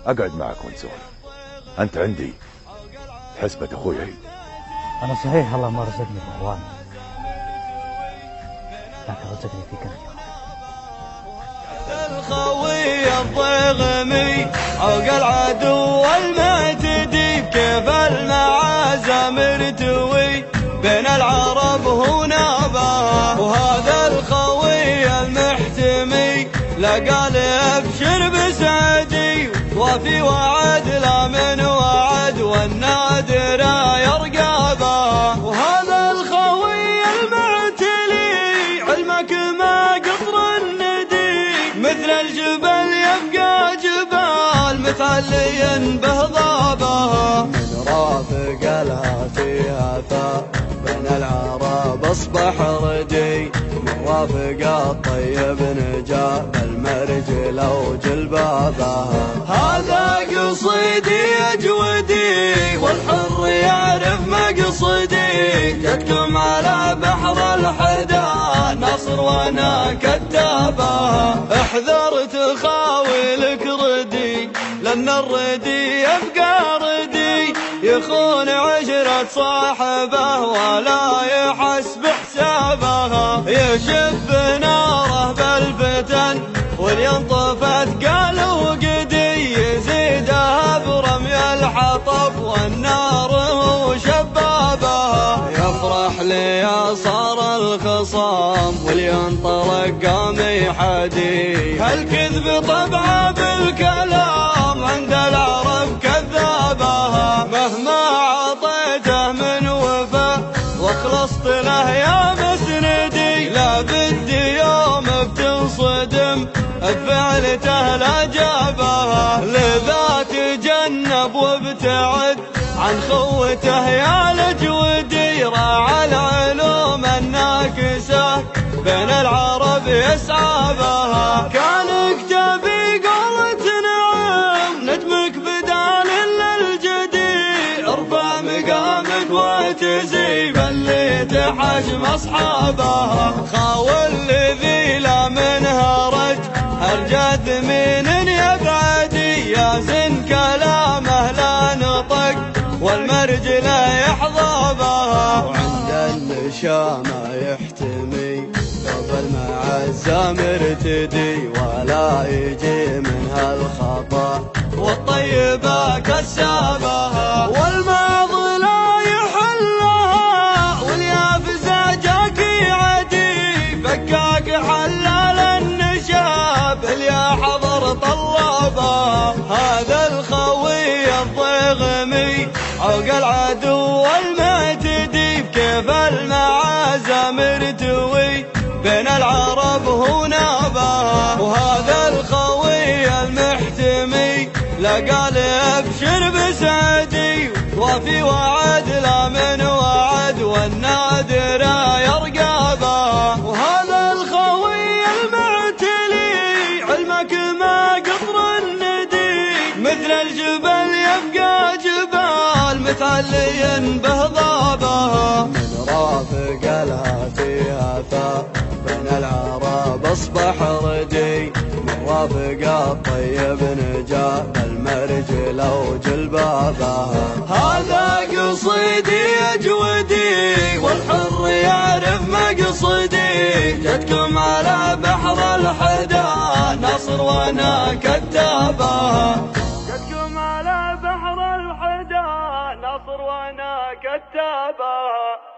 اقعد معك ونسولف. انت عندي حسبة اخوي عيد. انا صحيح الله ما رزقني باخوان، لكن رزقني فيك انت. الخوي الضغمي عوق العدو المعتدي، كيف المعازم ارتوي بين العرب هنا بها. وهذا الخوي المحتمي لقال ابشر بسعدي، وفي وعد لا من وعد والنادر يرقى بها. وهذا الخوي المعتلي علمك ما قطر الندي، مثل الجبل يبقى جبال متعليا به ضابها. من رافق الهاتيها بين العرب اصبح ردي، من رافق الطيب نجا المرجل وجلبابها. هذا قصيدي اجودي والحر يعرف مقصدي، جدكم على بحر الحدا نصر وانا كتابها. احذر تخاولك ردي لان الردي يبقى ردي، يخون عشرة صاحبه ولا يحس بحسابها. يشب ناره بالفتن ولينطفت قال وقدي، يزيدها برمي الحطب والنار وشبابها. يفرح لي صار الخصام ولينطرق قام يحدي، هالكذب طبعه بالكلام عند العرب كذابها. مهما عطيته من وفا واخلصت له يا مسندي، لا بدي يوم بتنصدم بفعلته لا جابها. لذا تجنب وابتعد عن خوته يا الجودي، راعى العلوم الناكسة بين العرب يسعى بها. كانك تبي قولة نعم نجمك بدال للجدي، ارفع مقامك وتزيب اللي تحجم اصحابها. خاول الذي لا منها رج ارجى ثمين يبعدي، يا زن كلامه لا نطق والمرج لا يحظى بها. وعند النشامة يحتمي قبل معزة مرتدي، ولا يجي منها الخطأ والطيبة كسابها. والماض لا يحلها واليافزة جاكي عدي، فكاك حلال النشاب اليا حضر طلابها. هذا الخوي الضغمي عوق العدو المعتدي، كيف المعازم ارتوي بين العرب هنا بها. وهذا الخوي المحتمي لقال ابشر بسعدي، وفي وعد لا من وعد والنادر يرقى بها. وهذا الخوي المعتلي علمك ما قطر الندي، مثل الجبل يبقى جبال متعليا به ضابها. من رافق الهاتيها بين العرب اصبح ردي، من رافق الطيب نجا المرجل وجلبابها. هذا قصيدي اجودي والحر يعرف مقصدي، جدكم على بحر الحدا نصر وانا كتابها. جدكم على بحر الحدا نصر وانا كتابها.